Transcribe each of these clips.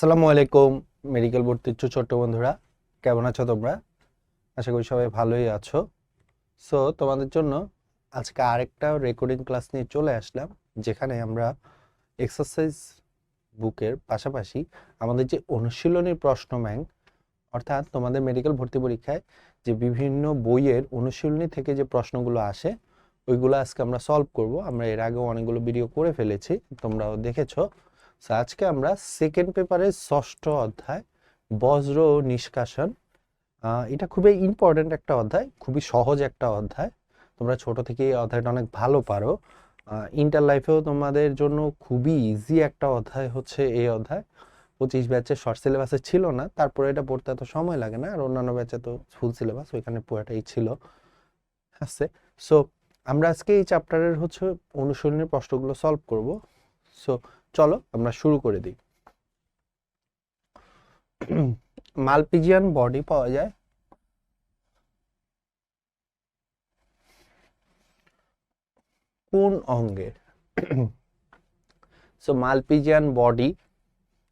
আসসালামু আলাইকুম মেডিকেল ভর্তির ছোট্ট বন্ধুরা, কেমন আছো তোমরা? আশা করি সবাই ভালোই আছো। সো তোমাদের জন্য আজকে আরেকটা রেকর্ডিং ক্লাস নিয়ে চলে আসলাম, যেখানে আমরা এক্সারসাইজ বুকের পাশাপাশি আমাদের যে অনুশীলনী প্রশ্ন ব্যাংক, অর্থাৎ তোমাদের মেডিকেল ভর্তি পরীক্ষায় যে বিভিন্ন বইয়ের অনুশীলনী থেকে যে প্রশ্নগুলো আসে ওইগুলো আজকে আমরা সলভ করব। আমরা এর আগেও অনেকগুলো ভিডিও করে ফেলেছি, তোমরাও দেখেছো। আজকে আমরা সেকেন্ড পেপারের ষষ্ঠ অধ্যায় বজ্র নিষ্কাশন, এটা খুবই ইম্পর্টেন্ট একটা অধ্যায়, খুবই সহজ একটা অধ্যায়। তোমরা ছোট থেকে এই অধ্যায়টা অনেক ভালো পারো। ইন্টার লাইফেও তোমাদের জন্য খুবই ইজি একটা অধ্যায় হচ্ছে এই অধ্যায়। 25 ব্যাচের শর্ট সিলেবাসে ছিল না, তারপরে এটা পড়তে এত সময় লাগে না, আর অন্যান্য ব্যাচে তো ফুল সিলেবাস, ওইখানে পুরোটাই ছিল আছে। সো আমরা আজকে এই চ্যাপ্টারের হচ্ছে অনুশীলনের প্রশ্নগুলো সলভ করব। সো চলো আমরা শুরু করে দিই। মালপিজিয়ান বডি পাওয়া যায় কোন অঙ্গে? সো মালপিজিয়ান বডি,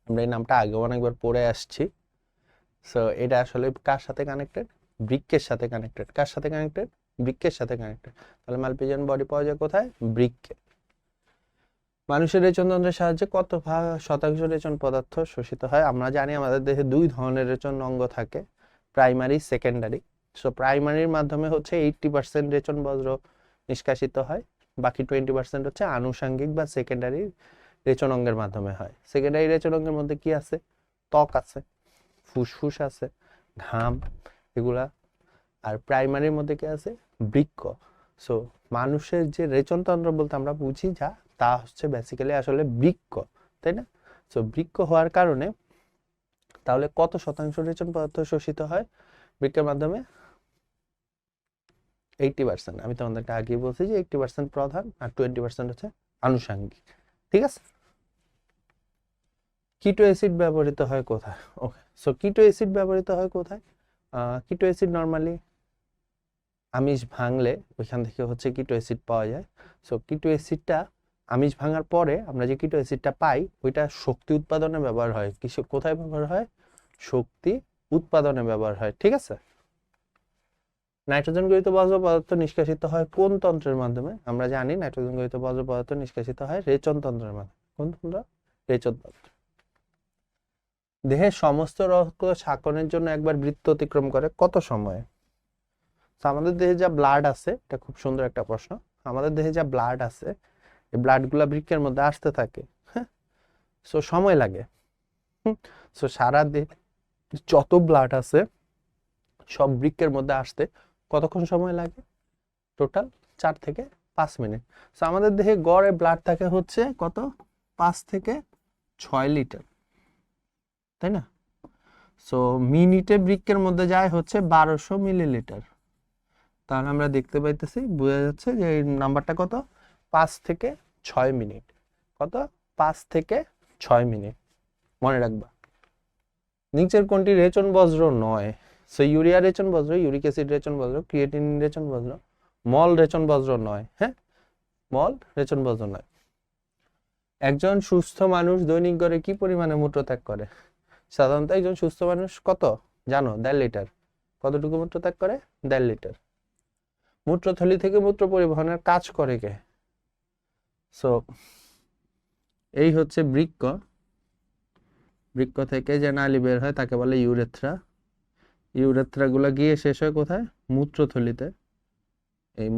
আমরা এই নামটা আগে অনেকবার পড়ে আসছি। সো এটা আসলে কার সাথে কানেক্টেড? বৃক্কের সাথে কানেক্টেড। কার সাথে কানেক্টেড? বৃক্কের সাথে কানেক্টেড। তাহলে মালপিজিয়ান বডি পাওয়া যায় কোথায়? বৃক্কে। মানুষের রেচনতন্ত্রের সাহায্যে কত শতাংশ রেচন পদার্থ শোষিত হয়? আমরা জানি আমাদের দেহে দুই ধরনের রেচন অঙ্গ থাকে, প্রাইমারি, সেকেন্ডারি। সো প্রাইমারির মাধ্যমে হচ্ছে 80% রেচন বজ্র নিষ্কাশিত হয়, বাকি 20% হচ্ছে আনুষঙ্গিক বা সেকেন্ডারি রেচন অঙ্গের মাধ্যমে হয়। সেকেন্ডারি রেচন অঙ্গের মধ্যে কি আছে? ত্বক আছে, ফুসফুস আছে, ঘাম, এগুলা। আর প্রাইমারির মধ্যে কি আছে? বৃক্ক। সো মানুষের যে রেচনতন্ত্র বলতে আমরা বুঝি যা, তা হচ্ছে বেসিক্যালি আসলে বৃক্ক, তাই না? সো বৃক্ক হওয়ার কারণে তাহলে কত শতাংশ রেচন পদার্থ শোষিত হয় বৃক্কের মাধ্যমে? 80%। আমি তোমাদেরকে আগেই বলছি যে 80% প্রধান আর 20% হচ্ছে আনুষঙ্গিক, ঠিক আছে? কিটো অ্যাসিড ব্যবহৃত হয় কোথায়? ওকে, সো কিটো অ্যাসিড ব্যবহৃত হয় কোথায়? কিটো অ্যাসিড নরমালি আমিষ ভাঙলে ওইখান থেকে হচ্ছে কিটো অ্যাসিড পাওয়া যায়। সো কিটো অ্যাসিডটা আমিষ ভাঙার পরে আমরা যে কিটো অ্যাসিডটা পাই ওইটা শক্তি উৎপাদনে ব্যবহার হয়। কোথায় ব্যবহার হয়? শক্তি উৎপাদনে ব্যবহার হয়, ঠিক আছে? নাইট্রোজেন গঠিত বজ্র পদার্থ নিষ্কাশিত হয় কোন তন্ত্রের মাধ্যমে? আমরা জানি নাইট্রোজেন গঠিত বজ্র পদার্থ নিষ্কাশিত হয় রেচন তন্ত্রের মাধ্যমে। কোন তন্ত্র? রেচন তন্ত্র। দেহের সমস্ত রক্ত শাকনের জন্য একবার বৃত্ত অতিক্রম করে কত সময়ে? আমাদের দেহে যা ব্লাড আছে, এটা খুব সুন্দর একটা প্রশ্ন। আমাদের দেহে যা ব্লাড আছে, এই ব্লাড গুলা বৃক্কের মধ্যে আসতে থাকে, হ্যাঁ? সো সময় লাগে। সো সারা দেহে যত ব্লাড আছে সব বৃক্কের মধ্যে আসতে কতক্ষণ সময় লাগে? টোটাল 4 থেকে 5 মিনিট। সো আমাদের দেহে গড়ে ব্লাড থাকে হচ্ছে কত? 5 থেকে 6 লিটার, তাই না? সো মিনিটে বৃক্কের মধ্যে যায় হচ্ছে 1200 মিলিলিটার। তাহলে আমরা দেখতে পাইতেছি, বোঝা যাচ্ছে যে এই নাম্বারটা কত? 5 থেকে 6 মিনিট। কত? 5 থেকে 6 মিনিট, মনে রাখবা। নিচের কোনটি রেচন বজ্র নয়? সো ইউরিয়া রেচন বজ্র, ইউরিক অ্যাসিড রেচন বজ্র, ক্রিয়েটিন রেচন বজ্র, মল রেচন বজ্র নয়। হ্যাঁ, মল রেচন বজ্র নয়। একজন সুস্থ মানুষ দৈনিক গড়ে কি পরিমাণে মূত্রত্যাগ করে? সাধারণত একজন সুস্থ মানুষ কত জানো? 1.5 লিটার। কতটুকু মূত্রত্যাগ করে? 1.5 লিটার। মূত্রথলি থেকে মূত্র পরিবহনের কাজ করে কে? সো এই হচ্ছে বৃক্ক। বৃক্ক থেকে যে নালী বের হয় তাকে বলে ইউরেথ্রা। ইউরেথ্রা গুলা গিয়ে শেষ হয় কোথায়? মূত্রথলিতে। এই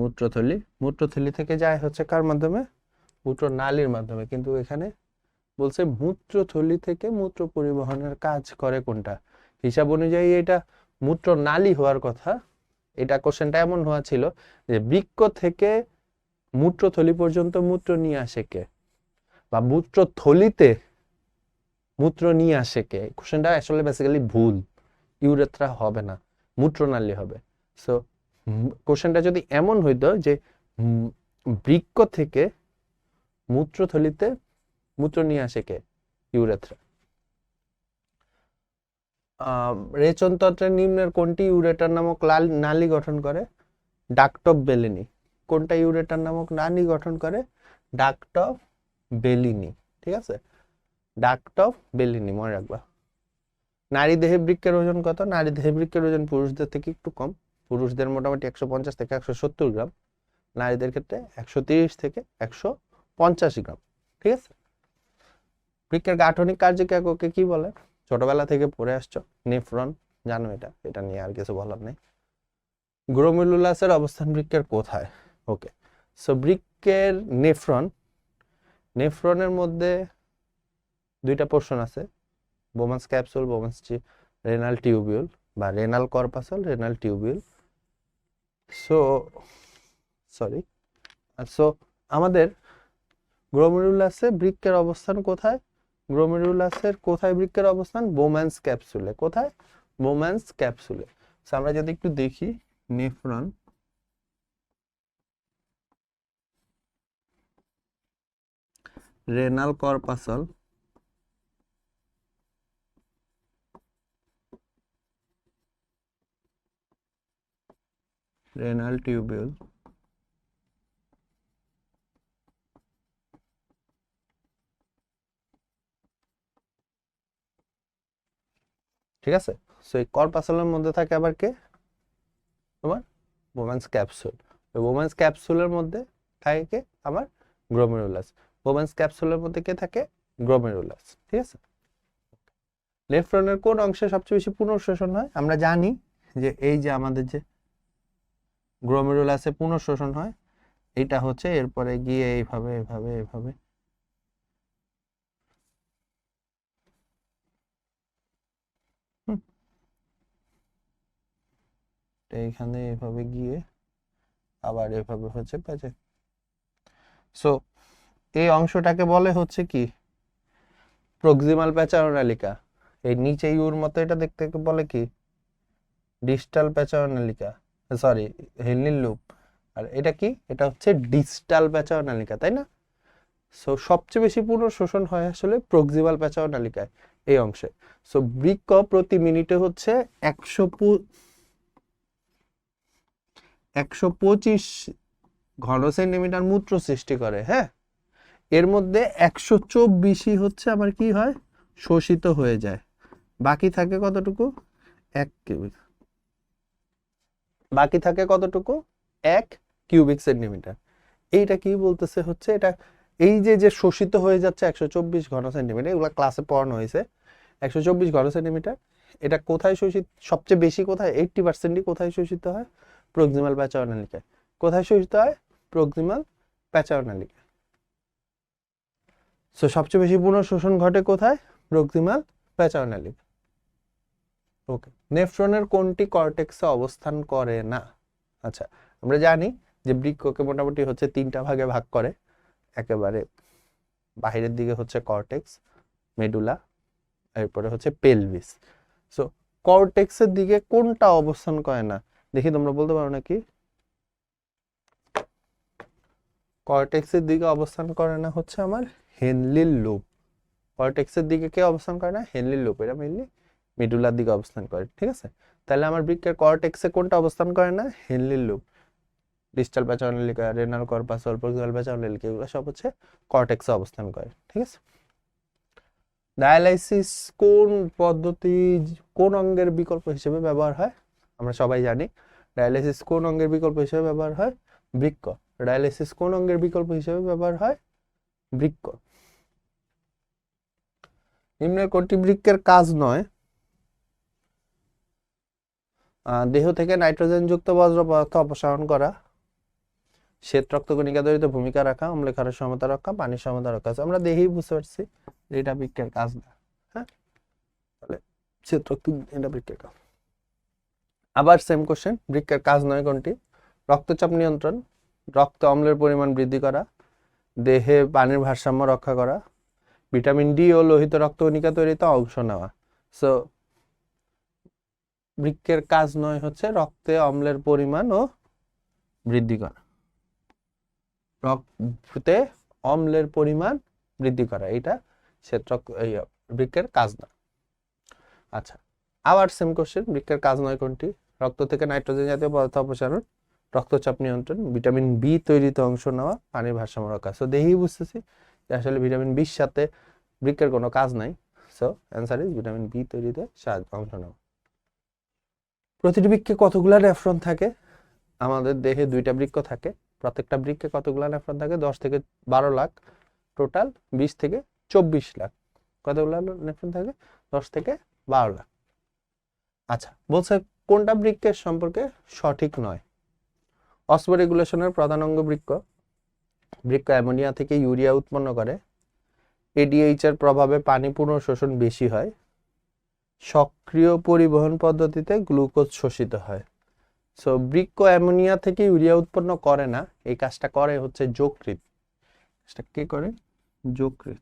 মূত্রথলি থেকে যায় হচ্ছে কার মাধ্যমে? মূত্র নালীর মাধ্যমে। কিন্তু এখানে বলছে মূত্রথলি থেকে মূত্র পরিবহনের কাজ করে কোনটা? হিসাব অনুযায়ী এটা মূত্র নালী হওয়ার কথা। এটা কোশ্চেনটা এমন হওয়া ছিল যে বৃক্ক থেকে মূত্রথলি পর্যন্ত মূত্র নিয়ে আসে কে, বা মূত্রথলিতে মূত্র নিয়ে আসে কে? কোশ্চেনটা আসলে বেসিক্যালি ভুল। ইউরেথ্রা হবে না, মূত্রনালী হবে। সো কোশ্চেনটা যদি এমন হইতো যে বৃক্ক থেকে মূত্রথলিতে মূত্র নিয়ে আসে কে? ইউরেথ্রা। রেচনতন্ত্রের নিম্নের কোনটি ইউরেটার নামক নালী গঠন করে? Duct of Bellini. কোনটা ইউরেটার নামক নালী গঠন করে? ডাক্ট অফ বেলিনি, ঠিক আছে? ডাক্ট অফ বেলিনি, মনে রাখবা। নারী দেহে বৃক্কের ওজন কত? নারী দেহে বৃক্কের ওজন পুরুষদের থেকে একটু কম, পুরুষদের মোটামুটি 150 থেকে 170 গ্রাম, নারীদের ক্ষেত্রে 130 থেকে 185 গ্রাম। ঠিক আছে। বৃক্কের গাঠনিক কার্যকে কি বলে? ছোটবেলা থেকে পড়ে আসছো, নেফ্রন, জানো এটা, এটা নিয়ে আর কিছু বলার নেই। গ্লোমেরুলাসের অবস্থান বৃক্কের কোথায়? ওকে, সো বৃক্কের নেফ্রনের মধ্যে দুইটা পোর্শন আছে, Bowman's capsule, Bowman's renal tubule বা renal corpuscle, renal tubule. So আমাদের গ্লোমেরুলাসে বৃক্কের অবস্থান কোথায়? গ্লোমেরুলাসের কোথায় বৃক্কের অবস্থান? বোম্যান্স ক্যাপসুলে। কোথায়? বোম্যান্স ক্যাপসুলে। সো আমরা যদি একটু দেখি, nephron, renal corpuscle, renal tubule, ঠিক আছে। সো এই কর্পাসলের মধ্যে থাকে আবার কে? তোমার বোম্যান্স ক্যাপসুল। ওই বোম্যান্স ক্যাপসুলের মধ্যে থাকে কে? আমার গ্লোমেরুলাস। বোম্যান্স ক্যাপসুলের মধ্যে কে থাকে? গ্লোমেরুলাস। ঠিক আছে। নেফ্রনের কোন অংশে সবচেয়ে বেশি পুনঃশোষণ হয়? আমরা জানি যে এই যে আমাদের যে গ্লোমেরুলাসে পুনঃশোষণ হয়, এটা হচ্ছে এরপরে গিয়ে এইভাবে এইভাবে এইভাবে এইখানে এভাবে গিয়ে আবার এভাবে হচ্ছে পেঁচে। সো এই অংশটাকে বলে হচ্ছে কি? প্রক্সিমাল প্যাচারোনালিকা। এই নিচে ইউর মতো এটা দেখতে বলে কি? ডিস্টাল প্যাচারোনালিকা, সরি, হেনলির লুপ। আর এটা কি? এটা হচ্ছে ডিস্টাল প্যাচারোনালিকা, তাই না? সো সবচেয়ে বেশি পুনঃশোষণ হয় আসলে প্রক্সিমাল প্যাচারোনালিকায়, এই অংশে। সো বৃক্ক প্রতি মিনিটে হচ্ছে 125 ঘন সেন্টিমিটার মূত্র সৃষ্টি করে। হ্যাঁ, এর মধ্যে 124ই হচ্ছে আমার কি হয়? শোষিত হয়ে যায়। বাকি থাকে কতটুকু? 1 কিউবিক। বাকি থাকে কতটুকু? 1 কিউবিক সেন্টিমিটার। এইটা কি বলতেছে হচ্ছে, এটা এই যে যে শোষিত হয়ে যাচ্ছে 124 ঘন সেন্টিমিটার, এগুলো ক্লাসে পড়ানো হয়েছে। 124 ঘন সেন্টিমিটার, এটা কোথায় শোষিত? সবচেয়ে বেশি কোথায়? 80%ই কোথায় শোষিত হয়? প্রক্সিমাল প্যাচারোনালিকায়। কোথায় শোষিত হয়? প্রক্সিমাল প্যাচারোনালিকায়। সো সবচেয়ে বেশি পুনঃশোষণ ঘটে কোথায়? প্রক্সিমাল প্যাচারোনালিকা। ওকে, নেফ্রনের কোনটি কর্টেক্সে অবস্থান করে না? আচ্ছা, আমরা জানি যে বৃক্ককে মোটামুটি হচ্ছে 3টা ভাগে ভাগ করে। একেবারে বাহিরের দিকে হচ্ছে কর্টেক্স, মেডুলা, এরপরে হচ্ছে পেলভিস। সো কর্টেক্সের দিকে কোনটা অবস্থান করে না? দেখি তোমরা বলতে পারো নাকি? কর্টেক্সের দিকে অবস্থান করে না হচ্ছে আমার হেনলির লুপ। কর্টেক্সের দিকে কে অবস্থান করে না? হেনলির লুপ। এটা মেইনলি মেডুলার দিকে অবস্থান করে। ঠিক আছে, তাহলে আমার বৃক্কের কর্টেক্সে কোনটা অবস্থান করে না? হেনলির লুপ। ডিস্টাল প্যাচারোনালিকা, রেনাল কর্পাসল, প্রক্সিমাল প্যাচারোনালিকা, এগুলো সব হচ্ছে কর্টেক্সে অবস্থান করে। ঠিক আছে। ডায়ালাইসিস কোন পদ্ধতি, কোন অঙ্গের বিকল্প হিসেবে ব্যবহার হয়? আমরা সবাই জানি ডায়ালাইসিস কোন অঙ্গের বিকল্প হিসেবে ব্যবহার হয়? বৃক্ক। ডায়ালাইসিস কোন অঙ্গের বিকল্প হিসেবে ব্যবহার হয়? বৃক্ক। নিম্নের কোনটি বৃক্কের কাজ নয়? দেহ থেকে নাইট্রোজেন যুক্ত বজ্র পদার্থ অপসারণ করা, শ্বেত রক্তকণিকা তৈরিতে ভূমিকা রাখা, অম্লক্ষারের সমতা রক্ষা, পানির সমতা রক্ষা। আমরা দেখেই বুঝতে পারছি যে এটা বৃক্কের কাজ না। হ্যাঁ, তাহলে শ্বেত রক্ত, এটা বৃক্কের কাজ। আবার সেম কোশ্চেন, বৃক্কের কাজ নয় কোনটি? রক্তচাপ নিয়ন্ত্রণ, রক্তে অম্লের পরিমাণ বৃদ্ধি করা, দেহে পানির ভারসাম্য রক্ষা করা, ভিটামিন ডি ও লোহিত রক্তকণিকা তৈরিতে অংশ নেওয়া। সো বৃক্কের কাজ নয় হচ্ছে রক্তে অম্লের পরিমাণ ও বৃদ্ধি করা, রক্তে অম্লের পরিমাণ বৃদ্ধি করা, এটা বৃক্কের কাজ না। আচ্ছা, আবার সেম কোশ্চেন, বৃক্কের কাজ নয় কোনটি? রক্ত থেকে নাইট্রোজেন জাতীয় পদার্থ অপসারণ, রক্তচাপ নিয়ন্ত্রণ, ভিটামিন বি তৈরিতে অংশ নেওয়া, পানির ভারসাম্য রক্ষা। সো দেখেই বুঝতেছি যে আসলে ভিটামিন বির সাথে বৃক্কের কোনো কাজ নাই, so answer is vitamin B তৈরিতে অংশ নেওয়া। প্রতিটি বৃক্কে কতগুলো নেফ্রন থাকে? আমাদের দেহে 2টা বৃক্ক থাকে, প্রত্যেকটা বৃক্কে কতগুলো নেফ্রন থাকে? 10 থেকে 12 লাখ, টোটাল 20 থেকে 24 লাখ। কতগুলো নেফ্রন থাকে? 10 থেকে 12 লাখ। আচ্ছা, বলছে কোনটা বৃক্কের সম্পর্কে সঠিক নয়? অসমোরেগুলেশনের প্রধান অঙ্গ বৃক্ক। বৃক্ক অ্যামোনিয়া থেকে ইউরিয়া উৎপন্ন করে। এডিএইচ এর প্রভাবে পানি পুনঃশোষণ বেশি হয়। সক্রিয় পরিবহন পদ্ধতিতে গ্লুকোজ শোষিত হয়। সো বৃক্ক অ্যামোনিয়া থেকে ইউরিয়া উৎপন্ন করে না, এই কাজটা করে হচ্ছে যকৃৎ। কাজটা কে করে? যকৃৎ।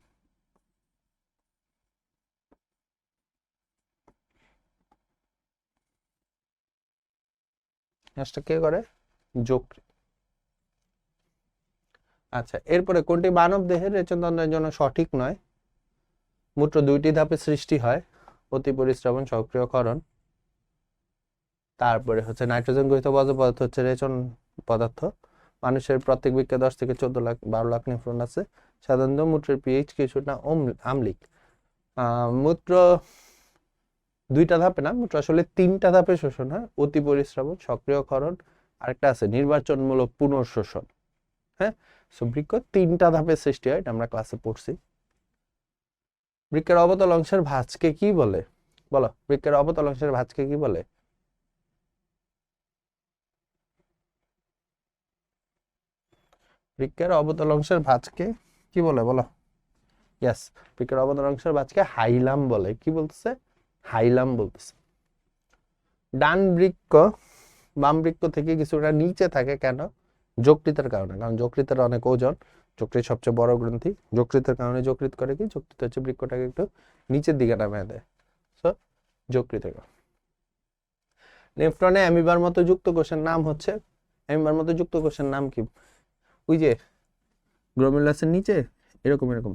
কাজটা কে করে? যকৃৎ। আচ্ছা, এরপরে কোনটি মানব দেহের রেচনতন্ত্রের জন্য সঠিক নয়? মূত্র 2টি ধাপে সৃষ্টি হয়, অতি পরিস্রাবন, সক্রিয়করণ। তারপরে হচ্ছে নাইট্রোজেন গৃহীত বর্জ্য পদার্থ হচ্ছে রেচন পদার্থ। মানুষের প্রত্যেক বৃক্কে 10 থেকে 14 লাখ 12 লাখ নেফ্রন আছে। সাধারণত মূত্রের পিএইচ কিছুটা আম্লিক। মূত্র 2টা ধাপে না, মূত্র আসলে 3টা ধাপে শোষণ হয়, অতি পরিস্রাবন, সক্রিয়করণ, আরেকটা আছে নির্বাচনমূলক পুনঃশোষণ। হ্যাঁ, সো বৃক্ক 3টা ধাপে সৃষ্টি হয়, এটা আমরা ক্লাসে পড়ছি। বৃক্কের অবতল অংশের ভাঁজকে কি বলে? বলো, বৃক্কের অবতল অংশের ভাঁজকে কি বলে? বৃক্কের অবতল অংশের ভাঁজকে কি বলে? বলো। ইয়েস, বৃক্কের অবতল অংশের ভাঁজকে হাইলাম বলে। কি বলতেছে? হাইলাম বলতেছে। ডান বৃক্ক বাম বৃক্ক থেকে কিছুটা নিচে থাকে কেন? যকৃতের কারণে, কারণ যকৃতের অনেক ওজন, যকৃৎ সবচেয়ে বড় গ্রন্থি, যকৃতের কারণে যকৃৎ করে কি? যকৃৎ হচ্ছে বৃক্কটাকে একটু নিচের দিকে নামিয়ে দেয়, সো যকৃতের। নেফ্রনে অ্যামিবার মতো যুক্ত কোষের নাম হচ্ছে, অ্যামিবার মতো যুক্ত কোষের নাম কি? ওই যে গ্লোমেরুলাসের নিচে এরকম এরকম,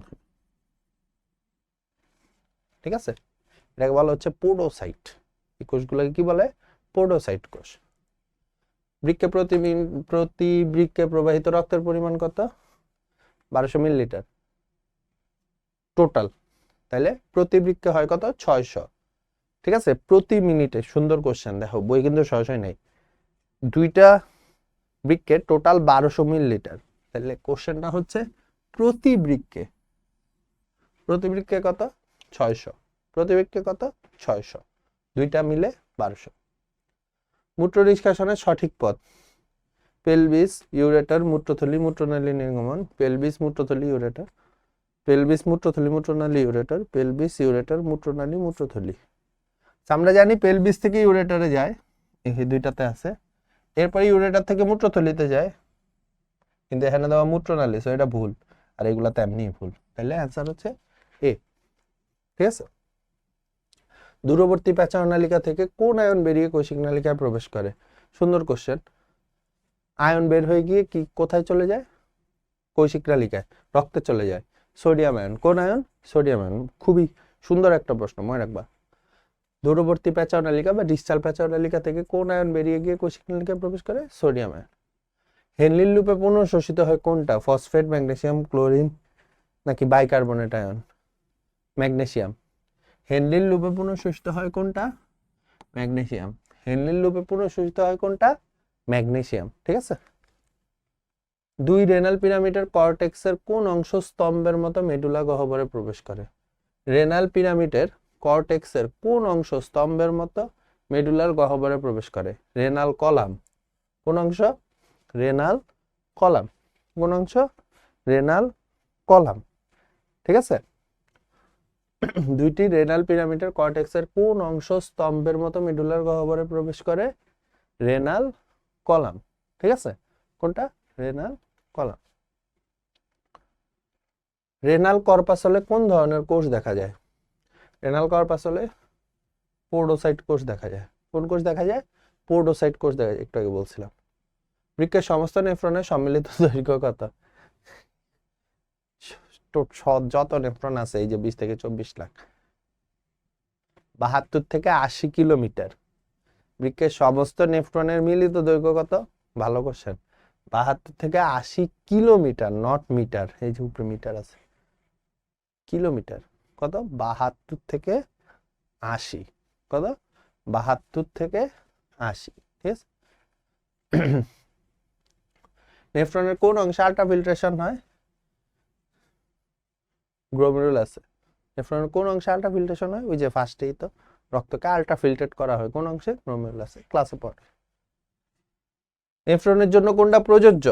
ঠিক আছে, এটাকে বলা হচ্ছে পোডোসাইট। এই কোষগুলোকে কি বলে? পোডোসাইট কোষ। বৃক্কে প্রতি বৃক্কে প্রবাহিত রক্তের পরিমাণ কত? 1200 মিলিলিটার টোটাল। তাহলে প্রতি বৃক্কে হয় কত? 600। ঠিক আছে, প্রতি মিনিটে। সুন্দর কোশ্চেন, দেখো বই কিন্তু সহজই নাই। 2টা বৃক্কে টোটাল 1200 মিলিলিটার, তাহলে কোশ্চেনটা হচ্ছে প্রতি বৃক্কে, প্রতি বৃক্কে কত? 600। প্রতি বৃক্কে কত? 600, 2টা মিলে 1200। মূত্র নিষ্কাশনের সঠিক পথ? পেলভিস, ইউরেটার, মূত্রথলি, মূত্রনালী নির্গমন। পেলভিস, মূত্রথলি, ইউরেটার। পেলভিস, মূত্রথলি, মূত্রনালী, ইউরেটার। পেলভিস, ইউরেটার, মূত্রনালী, মূত্রথলি। আমরা জানি পেলভিস থেকে ইউরেটারে যায়, এই 2টাতে আছে। এরপরে ইউরেটার থেকে মূত্রথলিতে যায়, কিন্তু এখানে দেওয়া মূত্রনালী, সো এটা ভুল, আর এগুলা তেমনি ভুল। তাহলে অ্যান্সার হচ্ছে এ। ঠিক আছে। দূরবর্তী প্যাচার নালিকা থেকে কোন আয়ন বেরিয়ে কৈশিক নালিকায় প্রবেশ করে? সুন্দর কোশ্চেন। আয়ন বের হয়ে গিয়ে কি কোথায় চলে যায়? কৈশিক নালিকায়, রক্তে চলে যায়। Sodium ion. কোন আয়ন? Sodium ion. খুবই সুন্দর একটা প্রশ্ন, মনে রাখবা। দূরবর্তী প্যাচার নালিকা বা ডিসটাল প্যাচার নালিকা থেকে কোন আয়ন বেরিয়ে গিয়ে কৈশিক নালিকায় প্রবেশ করে? Sodium ion. হেনলির লুপে পুনঃশোষিত হয় কোনটা? ফসফেট, ম্যাগনেসিয়াম, ক্লোরিন নাকি বাইকার্বনেট আয়ন? ম্যাগনেসিয়াম। হেনলির লুপে পুনঃশোষিত হয় কোনটা? ম্যাগনেসিয়াম। হেনলির লুপে পুনঃশোষিত হয় কোনটা? ম্যাগনেসিয়াম। ঠিক আছে। 2 রেনাল পিরামিডের কর্টেক্সের কোন অংশ স্তম্ভের মতো মেডুলা গহ্বরে প্রবেশ করে? রেনাল পিরামিডের কর্টেক্সের কোন অংশ স্তম্ভের মতো মেডুলার গহ্বরে প্রবেশ করে? Renal column. কোন অংশ? Renal column. কোন অংশ? Renal column. ঠিক আছে। 2টি রেনাল পিরামিডের কর্টেক্সের কোন অংশ স্তম্ভের মতো মেডুলার গহ্বরে প্রবেশ করে? Renal column. ঠিক আছে, কোনটা? Renal column. রেনাল কর্পাসলে কোন ধরনের কোষ দেখা যায়? রেনাল কর্পাসলে পোডোসাইট কোষ দেখা যায়। কোন কোষ দেখা যায়? পোডোসাইট কোষ দেখা যায়, একটু আগে বলছিলাম। বৃক্কের সমস্ত নেফ্রনের সম্মিলিত দৈর্ঘ্য কত? যত নেফ্রন আছে, এই যে 20 থেকে 24 লাখ, 72 থেকে 80 কিলোমিটার। বৃক্কের সমস্ত নেফ্রনের মিলিত দৈর্ঘ্য কত? ভালো কোশ্চেন। 72 থেকে 80 কিলোমিটার, নট মিটার। এই যে উপরে মিটার আছে, কিলোমিটার। কত 72 থেকে 80, কত 72 থেকে 80, ঠিক আছে। নেফ্রনের কোন অংশে আল্ট্রাফিল্ট্রেশন হয়? গ্লোমেরুলাসে। নেফ্রনের কোন অংশে আল্ট্রাফিল্ট্রেশন হয়? ওই যে ফার্স্টেই তো রক্তকে আল্ট্রাফিল্ট্রেট করা হয় কোন অংশে? গ্লোমেরুলাসে, ক্লাসে পড়ে। নেফ্রনের জন্য কোনটা প্রযোজ্য?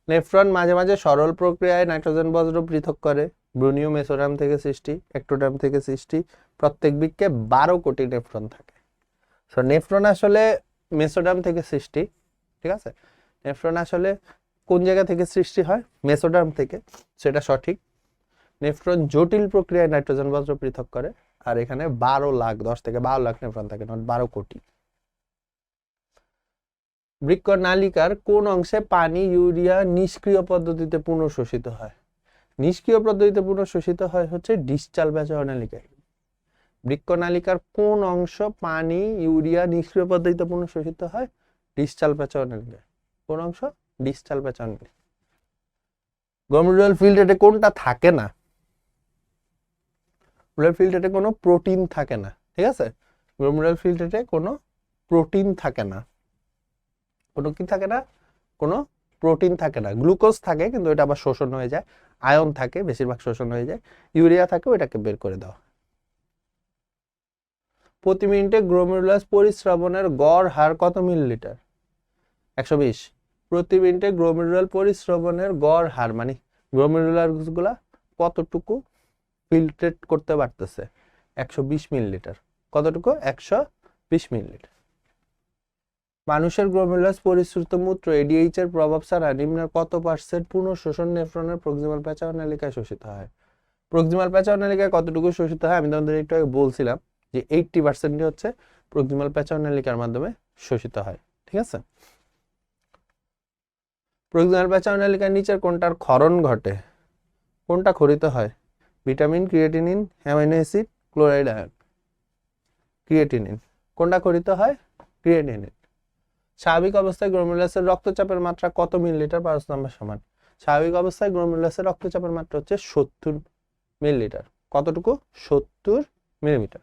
নেফ্রন মাঝে মাঝে সরল প্রক্রিয়ায় নাইট্রোজেন বজ্র পৃথক করে। ব্রুনীয় মেসোডার্ম থেকে সৃষ্টি, এক্টোডার্ম থেকে সৃষ্টি। প্রত্যেক বৃক্কে 12 কোটি নেফ্রন থাকে। সো নেফ্রন আসলে মেসোডার্ম থেকে সৃষ্টি, ঠিক আছে। নেফ্রন আসলে কোন জায়গা থেকে সৃষ্টি হয়? মেসোডার্ম থেকে, সেটা সঠিক। নেফ্রন জটিল প্রক্রিয়ায় নাইট্রোজেন বজ্র পৃথক করে, আর এখানে 12 লাখ, 10 থেকে 12 লাখ নেফ্রন থাকে, নট 12 কোটি। বৃক্ক নালিকার কোন অংশে পানি ইউরিয়া নিষ্ক্রিয় পদ্ধতিতে পুনঃশোষিত হয়? নিষ্ক্রিয় পদ্ধতিতে পুনঃশোষিত হয় হচ্ছে ডিসচাল প্যাচাও নালিকায়। বৃক্ক নালিকার কোন অংশ পানি ইউরিয়া নিষ্ক্রিয় পদ্ধতিতে পুনঃশোষিত হয়? ডিসচাল প্যাচাও নালিকায়। কোন অংশ? ডিসচাল প্যাচাও নালিকা। গ্লোমেরুলার ফিল্ট্রেটে কোনটা থাকে না? গ্লোমেরুলার ফিল্ট্রেটে কোনো প্রোটিন থাকে না, ঠিক আছে। গ্লোমেরুলার ফিল্ট্রেটে কোনো প্রোটিন থাকে না। কোনো কি থাকে না? কোনো প্রোটিন থাকে না। গ্লুকোজ থাকে, কিন্তু এটা আবার শোষণ হয়ে যায়। আয়ন থাকে, বেশিরভাগ শোষণ হয়ে যায়। ইউরিয়া থাকে, ওইটাকে বের করে দাও। প্রতি মিনিটে গ্লোমেরুলাস পরিস্রাবণের গড় হার কত মিলিলিটার? 120। প্রতি মিনিটে গ্লোমেরুলার পরিস্রাবণের গড় হার, মানে গ্লোমেরুলার গুলা কতটুকু ফিল্ট্রেট করতে পারতেছে? 120 মিলিলিটার। কতটুকু? 120 মিলিলিটার। মানুষের গ্লোমেরুলাস পরিশ্রুত মূত্র এডিএইচ এর প্রভাব ছাড়া নিম্নের কত % পুনঃশোষণ নেফ্রনের প্রক্সিমাল প্যাচাও নালিকায় শোষিত হয়? প্রক্সিমাল প্যাচাও নালিকায় কতটুকু শোষিত হয়? আমি তোমাদের একটু আগে বলছিলাম যে 80% হচ্ছে প্রক্সিমাল প্যাচাও নালিকার মাধ্যমে শোষিত হয়, ঠিক আছে। প্রক্সিমাল প্যাচাও নালিকার নিচের কোনটার ক্ষরণ ঘটে? কোনটা ক্ষরিত হয়? Vitamin, creatinine, amino acid, chloride, ion. Creatinine. কোনটা ক্ষরিত হয়? ক্রিয়েটিনিন। স্বাভাবিক অবস্থায় গ্লোমেরুলাসের রক্তচাপের মাত্রা কত মিলিলিটার পার স্তম্ভের সমান? স্বাভাবিক অবস্থায় গ্লোমেরুলাসের রক্তচাপের মাত্রা হচ্ছে 70 মিলিলিটার। কতটুকু? 70 মিলিমিটার।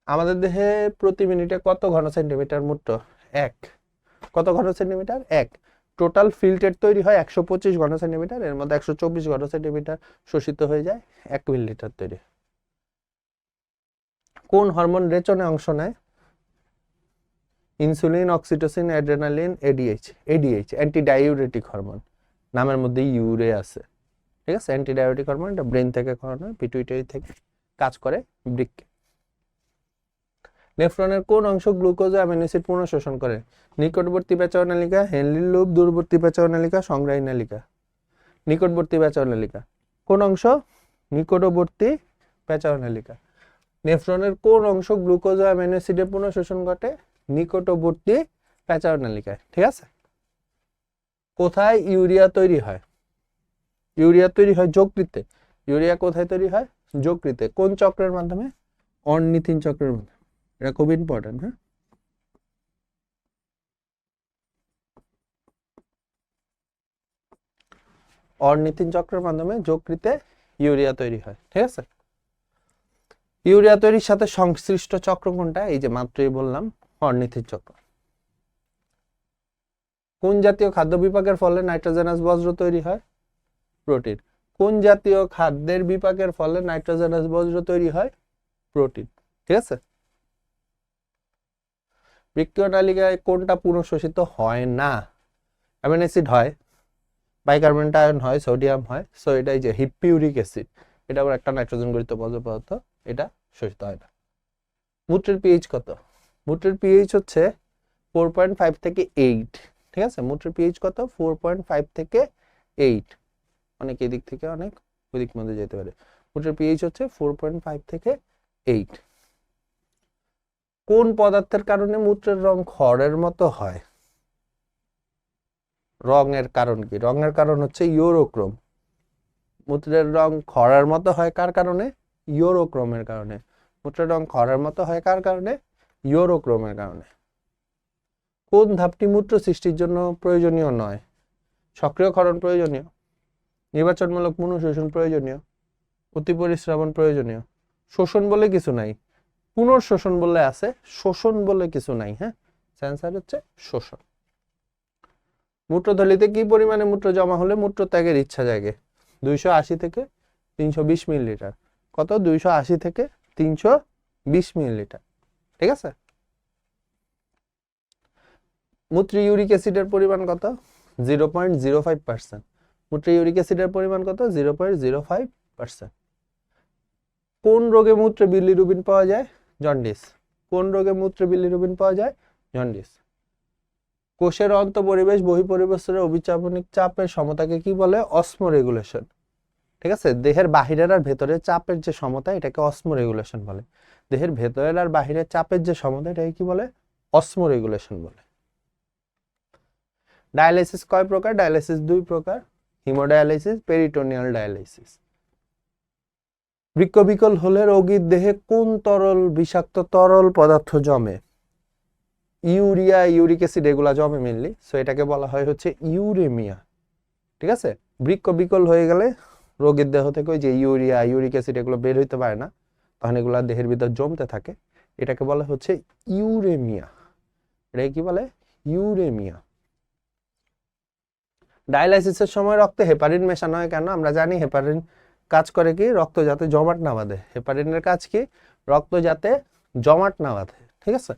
আমাদের দেহে প্রতি মিনিটে কত ঘন সেন্টিমিটার মূত্র? 1। কত ঘন সেন্টিমিটার? 1। টোটাল ফিল্ট্রেট তৈরি হয় 125 ঘন সেন্টিমিটার, এর মধ্যে 124 ঘন সেন্টিমিটার শোষিত হয়ে যায়, 1 মিলিলিটার তৈরি। কোন হরমোন রেচনে অংশ নেয়? Insulin, oxytocin, adrenaline, ADH. ADH antidiuretic hormone, নামের মধ্যে ইউরে আছে, ঠিক আছে। অ্যান্টিডাইউরেটিক হরমোন, এটা ব্রেন থেকে খাওয়ানো হয়, পিটুইটারি থেকে কাজ করে বৃক্কে। নেফ্রনের কোন অংশ গ্লুকোজ ও অ্যামিনো অ্যাসিড পুনঃশোষণ করে? নিকটবর্তী প্যাচাও নালিকা, হেনলির লুপ, দূরবর্তী প্যাচাও নালিকা, সংগ্রাহী নালিকা। নিকটবর্তী প্যাচাও নালিকা। কোন অংশ? নিকটবর্তী প্যাচাও নালিকা। নেফ্রনের কোন অংশ গ্লুকোজ ও অ্যামিনো অ্যাসিডের পুনঃশোষণ ঘটে? নিকটবর্তী প্যাচাও নালিকায়, ঠিক আছে। কোথায় ইউরিয়া তৈরি হয়? ইউরিয়া তৈরি হয় যকৃতে। ইউরিয়া কোথায় তৈরি হয়? যকৃতে। কোন চক্রের মাধ্যমে? অর্নিথিন চক্রের মাধ্যমে। এটা খুব ইম্পর্টেন্ট, হ্যাঁ। অর্নিথিন চক্রের মাধ্যমে যকৃতে ইউরিয়া তৈরি হয়, ঠিক আছে। ইউরিয়া তৈরির সাথে সংশ্লিষ্ট চক্র কোনটা? এই যে মাত্রই বললাম, অর্নিথিন চক্র। কোন জাতীয় খাদ্য বিপাকের ফলে নাইট্রোজেনাস বজ্র তৈরি হয়? প্রোটিন। কোন জাতীয় খাদ্যের বিপাকের ফলে নাইট্রোজেনাস বজ্র তৈরি হয়? প্রোটিন, ঠিক আছে। বৃক্কীয় নালিকায় কোনটা পুনঃশোষিত হয় না? অ্যামিনো অ্যাসিড হয়, বাইকার্বনেট আয়ন হয়, সোডিয়াম হয়। সো এটা এই যে হিপিউরিক অ্যাসিড, এটা আবার একটা নাইট্রোজেন গঠিত বজ্র পদার্থ, এটা শোষিত হয় না। মূত্রের পিএইচ কত? মূত্রের পিএইচ হচ্ছে 4.5 থেকে 8, ঠিক আছে। মূত্রের পিএইচ কত? 4.5 থেকে 8। অনেক এদিক থেকে অনেক ওইদিক মধ্যে যেতে পারে। মূত্রের পিএইচ হচ্ছে 4.5 থেকে 8। কোন পদার্থের কারণে মূত্রের রং খড়ের মতো হয়? রঙের কারণ কি? রঙের কারণ হচ্ছে ইউরোক্রোম। মূত্রের রং খড়ের মতো হয় কার কারণে? ইউরোক্রোমের কারণে। মূত্রের রং খড়ের মতো হয় কার কারণে? ইউরোক্রোমের কারণে। কোন ধাপটি মূত্র সৃষ্টির জন্য প্রয়োজনীয় নয়? সক্রিয় ক্ষরণ প্রয়োজনীয়, নির্বাচনমূলক পুনঃশোষণ প্রয়োজনীয়, অতি পরিশ্রবণ প্রয়োজনীয়। শোষণ বলে কিছু নাই, পুনর্শোষণ বলে আছে, শোষণ বলে কিছু নাই। হ্যাঁ, অ্যান্সার হচ্ছে শোষণ। মূত্রথলিতে কি পরিমাণে মূত্র জমা হলে মূত্র ত্যাগের ইচ্ছা জাগে? 280 থেকে 320 মিলিলিটার। কত? 280 থেকে 320 মিলিলিটার। ঠিক আছে। মূত্রে ইউরিক অ্যাসিডের পরিমাণ কত? 0.05%। মূত্রে ইউরিক অ্যাসিডের পরিমাণ কত? 0.05%। কোন রোগে মূত্রে বিলিরুবিন পাওয়া যায়? জন্ডিস। কোন রোগে মূত্রে বিলিরুবিন পাওয়া যায়? জন্ডিস। কোষের অন্তঃপরিবেশ বহিঃপরিবেশের অভিচাপনিক চাপের সমতাকে কি বলে? অসমোরেগুলেশন। ঠিক আছে। দেহের বাহিরের আর ভেতরের চাপের যে সমতা এটাকে অসমোরেগুলেশন বলে। দেহের ভেতরের আর বাহিরের চাপের যে সমতা এটাকে কি বলে? অসমোরেগুলেশন বলে। ডায়ালাইসিস কয় প্রকার? ডায়ালাইসিস 2 প্রকার, হিমোডায়ালাইসিস, পেরিটোনিয়াল ডায়ালাইসিস। বৃক্ক বিকল হলে রোগীর দেহে কোন তরল বিষাক্ত তরল পদার্থ জমে? ইউরিয়া, ইউরিক অ্যাসিড এগুলা জমে মেনলি। সো এটাকে বলা হয় হচ্ছে ইউরেমিয়া। ঠিক আছে। বৃক্ক বিকল হয়ে গেলে রোগীর দেহ থেকে ওই যে ইউরিয়া, ইউরিক অ্যাসিড এগুলো বের হইতে পারে না, তখন এগুলা দেহের ভিতর জমতে থাকে। এটাকে বলা হচ্ছে ইউরেমিয়া। এটাকে কি বলে? ইউরেমিয়া। ডায়ালাইসিসের সময় রক্তে হেপারিন মেশানো হয় কেন? আমরা জানি হেপারিন কাজ করে কি? রক্ত যাতে জমাট না বাঁধে। হেপারিনের কাজ কি? রক্ত যাতে জমাট না বাঁধে। ঠিক আছে।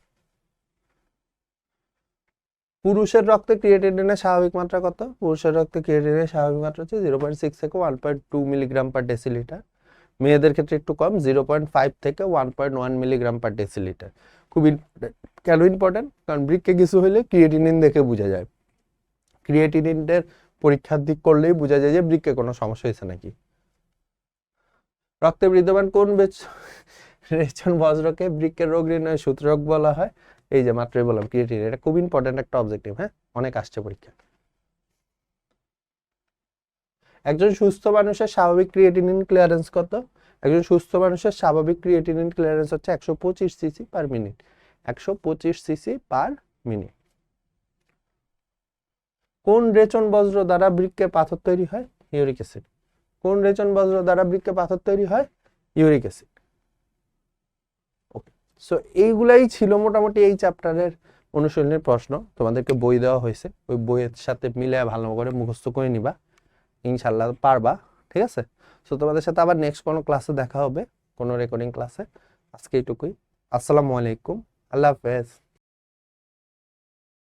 পুরুষের রক্তে ক্রিয়েটিনিনের স্বাভাবিক মাত্রা কত? পুরুষের রক্তে ক্রিয়েটিনিনের স্বাভাবিক মাত্রা হচ্ছে 0.6 থেকে 1.2 মিলিগ্রাম পার ডেসিলিটার। মেয়েদের ক্ষেত্রে একটু কম, 0.5 থেকে 1.1 মিলিগ্রাম পার ডেসিলিটার। খুব ইম্পর্টেন্ট। কেন ইম্পর্টেন্ট? কারণ বৃক্কে কিছু হলে ক্রিয়েটিনিন দেখে বোঝা যায়। ক্রিয়েটিনিনের পরীক্ষার দিক করলেই বোঝা যায় যে বৃক্কে কোনো সমস্যা হয়েছে নাকি। রক্তে বিদ্যমান কোন রেচন বজ্রকে বৃক্কের রোগ নির্ণয়ের সূত্রক বলা হয়? এই যে মাত্রই বললাম ক্রিয়েটিনিন। এটা খুব ইম্পর্টেন্ট একটা অবজেক্টিভ। হ্যাঁ, অনেক আসছে পরীক্ষা। একজন সুস্থ মানুষের স্বাভাবিক ক্রিয়েটিনিন ক্লিয়ারেন্স কত? একজন সুস্থ মানুষের স্বাভাবিক ক্রিয়েটিনিন ক্লিয়ারেন্স হচ্ছে 125 CC per minute. 125 CC per minute. কোন রেচন বজ্র দ্বারা বৃক্কে পাথর তৈরি হয়? Uric acid. কোন রেচন বজ্র দ্বারা বৃক্কে পাথর তৈরি হয়? Uric acid. ওকে, সো এইগুলাই ছিল মোটামুটি এই চ্যাপ্টারের অনুশীলনের প্রশ্ন। তোমাদেরকে বই দেওয়া হয়েছে, ওই বইয়ের সাথে মিলে ভালো করে মুখস্থ করে নিবা, ইনশাল্লাহ পারবা। ঠিক আছে। সো তোমাদের সাথে আবার নেক্সট কোনো ক্লাসে দেখা হবে, কোনো রেকর্ডিং ক্লাসে। আজকে এইটুকুই। আসসালামু আলাইকুম, আল্লাহ হাফেজ।